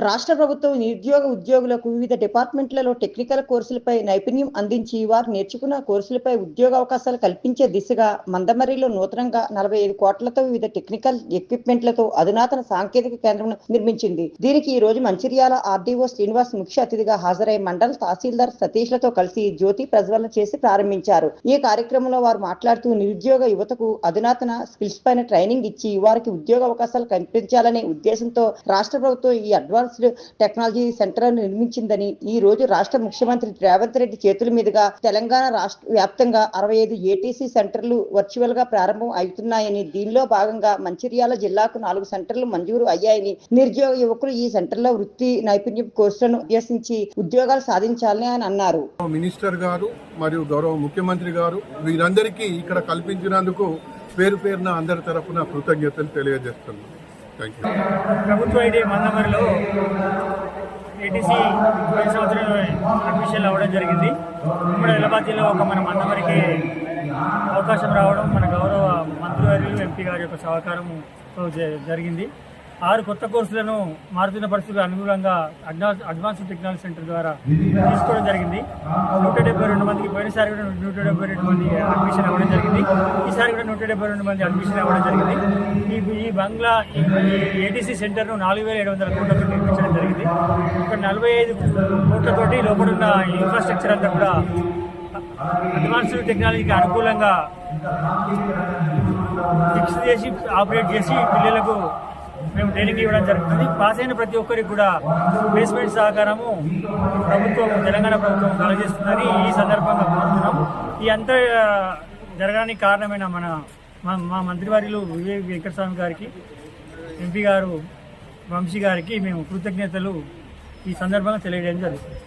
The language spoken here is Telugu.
రాష్ట్ర ప్రభుత్వం నిరుద్యోగ ఉద్యోగులకు వివిధ డిపార్ట్మెంట్లలో టెక్నికల్ కోర్సులపై నైపుణ్యం అందించి వారు నేర్చుకున్న కోర్సులపై ఉద్యోగ అవకాశాలు కల్పించే దిశగా మందమర్రిలో నూతనంగా 45 కోట్లతో వివిధ టెక్నికల్ ఎక్విప్మెంట్లతో అధునాతన సాంకేతిక కేంద్రం నిర్మించింది. దీనికి ఈ రోజు మంచిర్యాల ఆర్డీఓ శ్రీనివాస్ ముఖ్య అతిథిగా హాజరై మండల తహసీల్దార్ సతీష్లతో కలిసి జ్యోతి ప్రజ్వలన చేసి ప్రారంభించారు. ఈ కార్యక్రమంలో వారు మాట్లాడుతూ నిరుద్యోగ యువతకు అధునాతన స్కిల్స్ పైన ట్రైనింగ్ ఇచ్చి వారికి ఉద్యోగ అవకాశాలు కల్పించాలనే ఉద్దేశంతో రాష్ట్ర ప్రభుత్వం ఈ అడ్వాన్స్డ్ టెక్నాలజీ సెంటర్ నిర్మించిందని, ఈ రోజు రాష్ట్ర ముఖ్యమంత్రి రేవంత్ రెడ్డి చేతుల మీదుగా తెలంగాణ రాష్ట్ర వ్యాప్తంగా 65 ఏటీసీ సెంటర్లు వర్చువల్ గా ప్రారంభం అవుతున్నాయని, దీనిలో భాగంగా మంచిర్యాల జిల్లాకు 4 సెంటర్లు మంజూరు అయ్యాయని, నిరుద్యోగ యువకులు ఈ సెంటర్లో వృత్తి నైపుణ్య కోర్సులను అభ్యసించి ఉద్యోగాలు సాధించాలని ఆయన అన్నారు. మినిస్టర్ గారు మరియు గౌరవ ముఖ్యమంత్రి గారు వీరందరికీ ఇక్కడ కల్పించినందుకు పేరు పేరున అందరి తరఫున కృతజ్ఞతలు తెలియజేస్తున్నాను. ప్రభుత్వ ఐటీ మందమరిలో ఏటీసీ సంవత్సరం అడ్మిషన్లు అవ్వడం జరిగింది. ఇప్పుడు హైదరాబాద్ జిల్లా మన మందమరికి అవకాశం రావడం మన గౌరవ మంత్రివర్యులు ఎంపీ గారి యొక్క సహకారంతో జరిగింది. 6 కొత్త కోర్సులను మారుతున్న పరిస్థితులకు అనుగుణంగా అడ్వాన్స్డ్ టెక్నాలజీ సెంటర్ ద్వారా తీసుకోవడం జరిగింది. 172 మందికి పోయినసారి కూడా 172 మంది అడ్మిషన్ అవ్వడం జరిగింది. ఈసారి కూడా 172 మంది అడ్మిషన్ అవ్వడం జరిగింది. ఈ బంగ్లా ఏటీసీ సెంటర్ను 4,700 కోట్లతో నిర్మించడం జరిగింది. ఇక్కడ 45 కోట్లతోటి లోపడున్న ఇన్ఫ్రాస్ట్రక్చర్ అంతా కూడా అడ్వాన్స్డ్ టెక్నాలజీకి అనుకూలంగా ఫిక్స్ చేసి ఆపరేట్ చేసి పిల్లలకు మేము ట్రైనింగ్ ఇవ్వడం జరుగుతుంది. పాస్ అయిన ప్రతి ఒక్కరికి కూడా ప్లేస్మెంట్ సహకారము ప్రభుత్వం తెలంగాణ ప్రభుత్వం కలగజేస్తుందని ఈ సందర్భంగా కోరుతున్నాం. ఈ అంతా జరగడానికి కారణమైన మా మంత్రివర్యులు వివేక్ వెంకటస్వామి గారికి, ఎంపీ గారు వంశీ గారికి మేము కృతజ్ఞతలు ఈ సందర్భంగా తెలియజేయడం జరుగుతుంది.